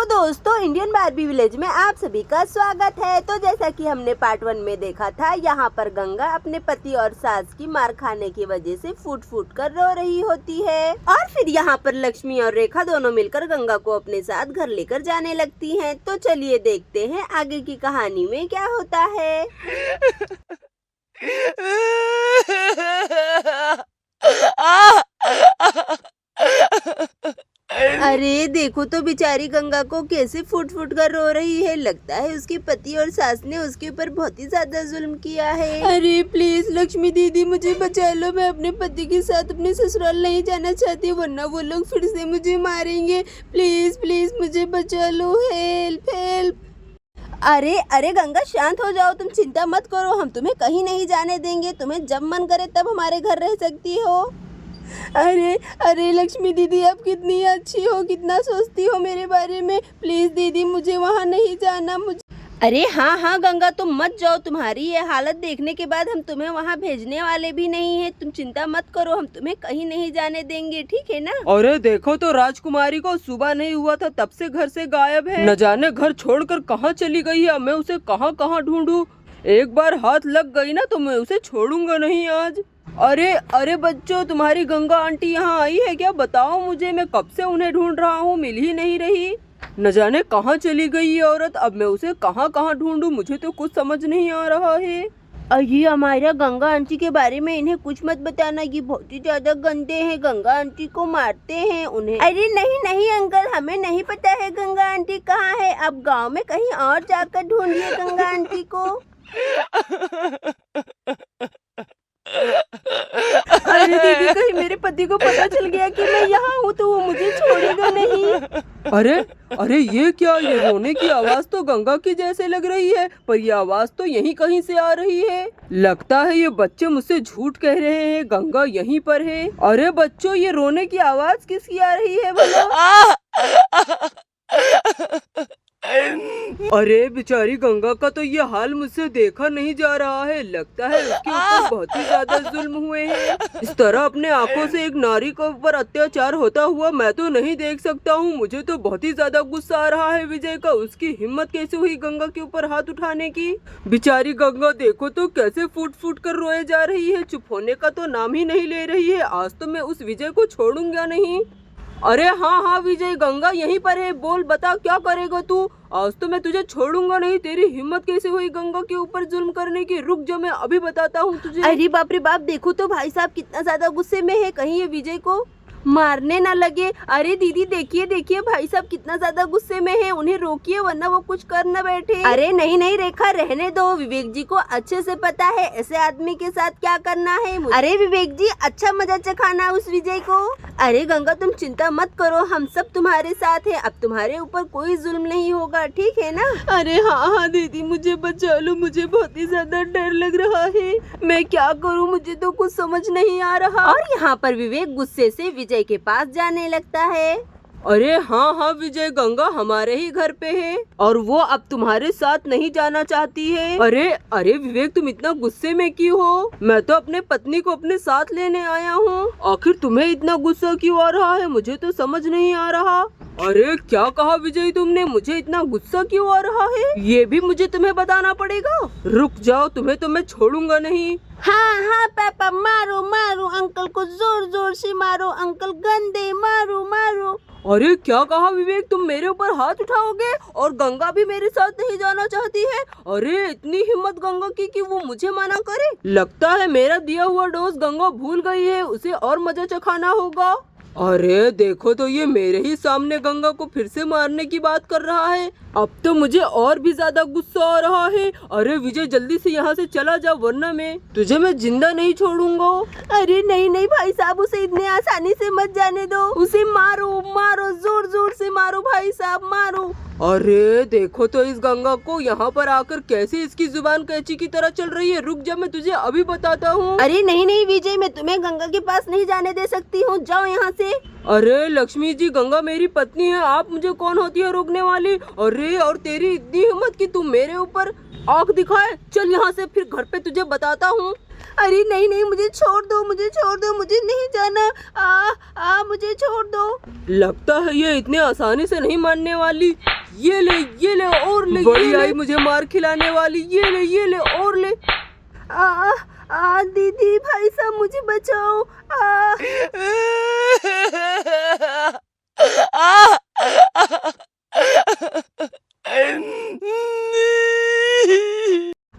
दोस्तों, Indian Barbie village में आप सभी का स्वागत है। तो जैसा कि हमने पार्ट 1 में देखा था, यहाँ पर गंगा अपने पति और सास की मार खाने की वजह से फूट फूट कर रो रही होती है और फिर यहाँ पर लक्ष्मी और रेखा दोनों मिलकर गंगा को अपने साथ घर लेकर जाने लगती हैं। तो चलिए देखते हैं आगे की कहानी में क्या होता है। अरे देखो तो बेचारी गंगा को कैसे फुट फुट कर रो रही है। लगता है उसके पति और सास ने उसके ऊपर बहुत ही ज्यादा जुल्म किया है। अरे प्लीज लक्ष्मी दीदी मुझे बचा लो, मैं अपने पति के साथ अपने ससुराल नहीं जाना चाहती, वरना वो लोग फिर से मुझे मारेंगे। प्लीज प्लीज मुझे बचा लो, हेल्प हेल्प। अरे अरे गंगा शांत हो जाओ, तुम चिंता मत करो, हम तुम्हें कहीं नहीं जाने देंगे। तुम्हें जब मन करे तब हमारे घर रह सकती हो। अरे अरे लक्ष्मी दीदी आप कितनी अच्छी हो, कितना सोचती हो मेरे बारे में। प्लीज दीदी मुझे वहाँ नहीं जाना। मुझे अरे हाँ हाँ गंगा तुम मत जाओ, तुम्हारी ये हालत देखने के बाद हम तुम्हें वहाँ भेजने वाले भी नहीं है। तुम चिंता मत करो, हम तुम्हें कहीं नहीं जाने देंगे, ठीक है ना। अरे देखो तो राजकुमारी को सुबह नहीं हुआ था तब से घर से गायब है। न जाने घर छोड़कर कहाँ चली गई है। मैं उसे कहाँ कहाँ ढूंढूं। एक बार हाथ लग गई ना तो मैं उसे छोड़ूंगा नहीं आज। अरे अरे बच्चों, तुम्हारी गंगा आंटी यहाँ आई है क्या? बताओ मुझे, मैं कब से उन्हें ढूंढ रहा हूँ, मिल ही नहीं रही। न जाने कहाँ चली गई ये औरत। अब मैं उसे कहाँ कहाँ ढूंढूं, मुझे तो कुछ समझ नहीं आ रहा है। ये हमारा गंगा आंटी के बारे में इन्हें कुछ मत बताना, ये बहुत ही ज्यादा गंदे हैं, गंगा आंटी को मारते हैं उन्हें। अरे नहीं नहीं अंकल, हमें नहीं पता है गंगा आंटी कहाँ है। अब गांव में कहीं और जाकर ढूंढिए गंगा आंटी को। अरे दीदी कहीं मेरे पति को पता चल गया कि मैं यहाँ हूँ तो वो मुझे छोड़ेगा नहीं। अरे अरे ये क्या, ये रोने की आवाज तो गंगा की जैसे लग रही है, पर ये आवाज तो यहीं कहीं से आ रही है। लगता है ये बच्चे मुझसे झूठ कह रहे हैं, गंगा यहीं पर है। अरे बच्चों, ये रोने की आवाज किसकी आ रही है बोलो? अरे बेचारी गंगा का तो ये हाल मुझसे देखा नहीं जा रहा है। लगता है उसके ऊपर बहुत ही ज्यादा जुल्म हुए हैं। इस तरह अपने आंखों से एक नारी के ऊपर अत्याचार होता हुआ मैं तो नहीं देख सकता हूँ। मुझे तो बहुत ही ज्यादा गुस्सा आ रहा है विजय का। उसकी हिम्मत कैसे हुई गंगा के ऊपर हाथ उठाने की। बेचारी गंगा देखो तो कैसे फूट फूट कर रोए जा रही है, चुप होने का तो नाम ही नहीं ले रही है। आज तो मैं उस विजय को छोड़ूंगा नहीं। अरे हाँ हाँ विजय, गंगा यहीं पर है, बोल बता क्या करेगा तू। आज तो मैं तुझे छोड़ूंगा नहीं। तेरी हिम्मत कैसे हुई गंगा के ऊपर जुल्म करने की? रुक जा, मैं अभी बताता हूँ तुझे। अरे बाप रे बाप, देखो तो भाई साहब कितना ज्यादा गुस्से में है, कहीं ये विजय को मारने ना लगे। अरे दीदी देखिए देखिए भाई साहब कितना ज्यादा गुस्से में है, उन्हें रोकिए वरना वो कुछ कर न बैठे। अरे नहीं नहीं रेखा रहने दो, विवेक जी को अच्छे से पता है ऐसे आदमी के साथ क्या करना है। अरे विवेक जी अच्छा मजा चखाना उस विजय को। अरे गंगा तुम चिंता मत करो, हम सब तुम्हारे साथ है, अब तुम्हारे ऊपर कोई जुल्म नहीं होगा, ठीक है ना। अरे हाँ हाँ दीदी मुझे बचा लो, मुझे बहुत ही ज्यादा डर लग रहा है। मैं क्या करूँ, मुझे तो कुछ समझ नहीं आ रहा। और यहाँ पर विवेक गुस्से से विजय के पास जाने लगता है। अरे हाँ हाँ विजय, गंगा हमारे ही घर पे है और वो अब तुम्हारे साथ नहीं जाना चाहती है। अरे अरे विवेक तुम इतना गुस्से में क्यों हो? मैं तो अपने पत्नी को अपने साथ लेने आया हूँ। आखिर तुम्हें इतना गुस्सा क्यों आ रहा है, मुझे तो समझ नहीं आ रहा। अरे क्या कहा विजय तुमने? मुझे इतना गुस्सा क्यों आ रहा है ये भी मुझे तुम्हें बताना पड़ेगा। रुक जाओ, तुम्हें तो मैं छोड़ूंगा नहीं। हाँ हाँ पापा, मारो मारो अंकल को, जोर जोर से मारो अंकल, गंदे मारो मारो। अरे क्या कहा विवेक, तुम मेरे ऊपर हाथ उठाओगे और गंगा भी मेरे साथ नहीं जाना चाहती है? अरे इतनी हिम्मत गंगा की कि वो मुझे मना करे। लगता है मेरा दिया हुआ डोज गंगा भूल गई है, उसे और मजा चखाना होगा। अरे देखो तो ये मेरे ही सामने गंगा को फिर से मारने की बात कर रहा है। अब तो मुझे और भी ज्यादा गुस्सा आ रहा है। अरे विजय जल्दी से यहाँ से चला जा, वरना तुझे मैं जिंदा नहीं छोड़ूंगा। अरे नहीं नहीं भाई साहब, उसे इतने आसानी से मत जाने दो, उसे मारो मारो, जोर जोर से मारो भाई साहब, मारो। अरे देखो तो इस गंगा को, यहाँ पर आकर कैसे इसकी जुबान कैंची की तरह चल रही है। रुक जा, मैं तुझे अभी बताता हूँ। अरे नहीं नहीं विजय, मैं तुम्हें गंगा के पास नहीं जाने दे सकती हूँ, जाओ यहाँ से। अरे लक्ष्मी जी, गंगा मेरी पत्नी है, आप मुझे कौन होती है रोकने वाली? अरे और तेरी इतनी हिम्मत कि तू मेरे ऊपर आंख दिखाए। चल यहाँ से, फिर घर पे तुझे बताता हूँ। अरे नहीं नहीं, मुझे छोड़ दो, मुझे छोड़ दो, मुझे नहीं जाना। मुझे छोड़ दो। लगता है ये इतने आसानी से नहीं मानने वाली। ये ले और ले। बड़ी आई मुझे मार खिलाने वाली। ये ले और ले। दीदी भाई साहब मुझे बचाओ।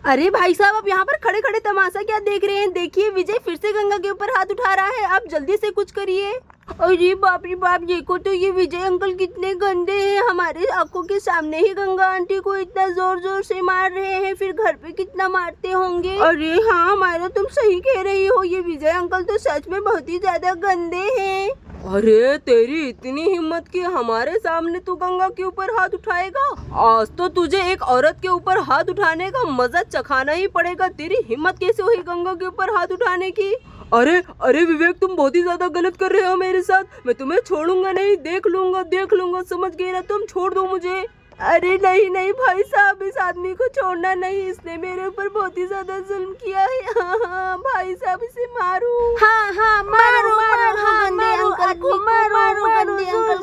अरे भाई साहब, आप यहाँ पर खड़े खड़े तमाशा क्या देख रहे हैं? देखिए विजय फिर से गंगा के ऊपर हाथ उठा रहा है। आप जल्दी से कुछ करिए। अरे बाप रे बाप, देखो तो ये विजय अंकल कितने गंदे हैं। हमारे आंखों के सामने ही गंगा आंटी को इतना जोर जोर से मार रहे हैं, फिर घर पे कितना मारते होंगे। अरे हाँ मायरा, तुम सही कह रही हो। ये विजय अंकल तो सच में बहुत ही ज्यादा गंदे हैं। अरे तेरी इतनी हिम्मत कि हमारे सामने तू गंगा के ऊपर हाथ उठाएगा? आज तो तुझे एक औरत के ऊपर हाथ उठाने का मजा चखाना ही पड़ेगा। तेरी हिम्मत कैसे हुई गंगा के ऊपर हाथ उठाने की? अरे विवेक, तुम बहुत ही ज्यादा गलत कर रहे हो मेरे साथ। मैं तुम्हें छोड़ूंगा नहीं। देख लूंगा, समझ गए ना तुम? छोड़ दो मुझे। अरे नहीं नहीं भाई साहब, इस आदमी को छोड़ना नहीं। इसने मेरे ऊपर बहुत ही ज्यादा जुल्म किया है। हाँ भाई साहब, इसे मारो। हाँ मारो गंदे अंकल को, मारो गंदे अंकल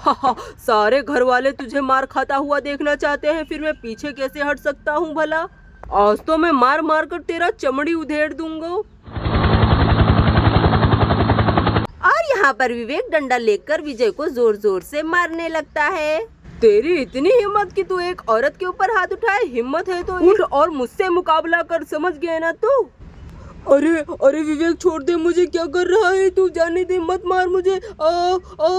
को। सारे घर वाले तुझे मार खाता हुआ देखना चाहते हैं, फिर मैं पीछे कैसे हट सकता हूँ भला? आज तो मैं मार मार कर तेरा चमड़ी उधेड़ दूंगा। और यहाँ पर विवेक डंडा लेकर विजय को जोर जोर से मारने लगता है। तेरी इतनी हिम्मत कि तू एक औरत के ऊपर हाथ उठाए? हिम्मत है तो उठ और मुझसे मुकाबला कर, समझ गया ना तू? अरे विवेक, छोड़ दे मुझे। क्या कर रहा है तू? जाने दे, मत मार मुझे।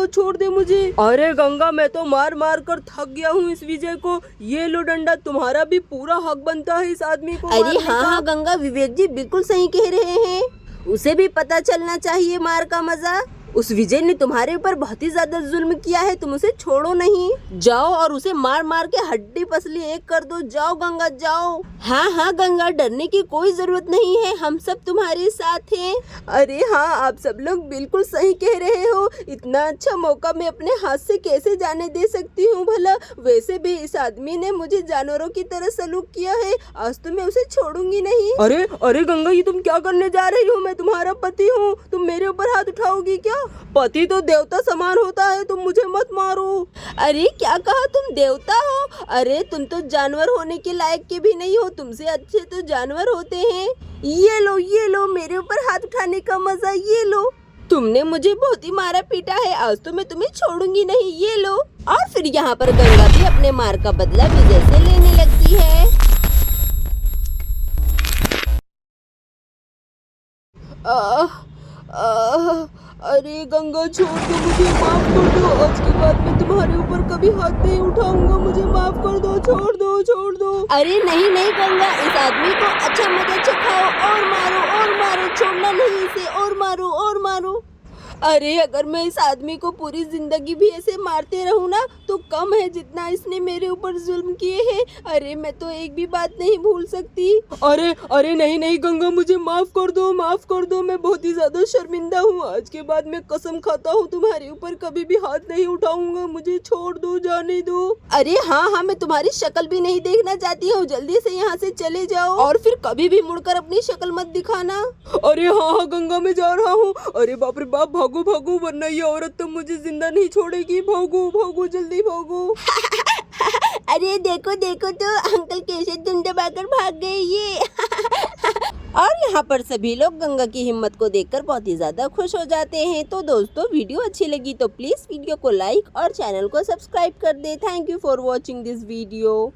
छोड़ दे मुझे। अरे गंगा, मैं तो मार मार कर थक गया हूँ इस विजय को। ये लो डंडा, तुम्हारा भी पूरा हक बनता है इस आदमी को। अरे हाँ गंगा, विवेक जी बिल्कुल सही कह रहे हैं। उसे भी पता चलना चाहिए मार का मजा। उस विजय ने तुम्हारे ऊपर बहुत ही ज्यादा जुल्म किया है, तुम उसे छोड़ो नहीं। जाओ और उसे मार मार के हड्डी पसली एक कर दो। जाओ गंगा, जाओ। हाँ गंगा, डरने की कोई जरूरत नहीं है, हम सब तुम्हारे साथ हैं। अरे हाँ, आप सब लोग बिल्कुल सही कह रहे हो। इतना अच्छा मौका मैं अपने हाथ से कैसे जाने दे सकती हूँ भला? वैसे भी इस आदमी ने मुझे जानवरों की तरह सलूक किया है। आज तो मैं उसे छोड़ूंगी नहीं। अरे गंगा, ये तुम क्या करने जा रही हो? मैं तुम्हारा पति हूँ, तुम मेरे ऊपर हाथ उठाओगी क्या? पति तो देवता समान होता है, तुम मुझे मत मारो। अरे क्या कहा, तुम देवता हो? अरे तुम तो जानवर होने के लायक के भी नहीं हो, तुमसे अच्छे तो जानवर होते हैं। ये लो मेरे ऊपर हाथ उठाने का मजा, ये लो। तुमने मुझे बहुत ही मारा पीटा है, आज तो मैं तुम्हें छोड़ूंगी नहीं। ये लो। और फिर यहाँ पर गंगा भी अपने मार का बदला विजय से लेने लगती है। अरे गंगा, छोड़ दो मुझे, माफ कर दो। आज के बाद मैं तुम्हारे ऊपर कभी हाथ नहीं उठाऊंगा। मुझे माफ कर दो, छोड़ दो। अरे नहीं गंगा, इस आदमी को अच्छा मजा चखाओ और मारो, छोड़ना नहीं इसे। और मारो। अरे अगर मैं इस आदमी को पूरी जिंदगी भी ऐसे मारते रहूं ना तो कम है, जितना इसने मेरे ऊपर जुल्म किए हैं। अरे मैं तो एक भी बात नहीं भूल सकती। अरे नहीं गंगा, मुझे माफ कर दो। मैं बहुत ही ज्यादा शर्मिंदा हूँ। आज के बाद मैं कसम खाता हूँ तुम्हारे ऊपर कभी भी हाथ नहीं उठाऊंगा। मुझे छोड़ दो, जाने दो। अरे हाँ, मैं तुम्हारी शक्ल भी नहीं देखना चाहती हूँ। जल्दी से यहाँ से चले जाओ और फिर कभी भी मुड़कर अपनी शक्ल मत दिखाना। अरे हाँ गंगा, मैं जा रहा हूँ। अरे बाप रे बाप, भागो, वरना ये औरत तो मुझे जिंदा नहीं छोड़ेगी। भागो, जल्दी भागो। अरे देखो तो अंकल कैसे धुन दबाकर भाग गए ये। और यहाँ पर सभी लोग गंगा की हिम्मत को देखकर बहुत ही ज्यादा खुश हो जाते हैं। तो दोस्तों, वीडियो अच्छी लगी तो प्लीज वीडियो को लाइक और चैनल को सब्सक्राइब कर दे। Thank you for watching this video.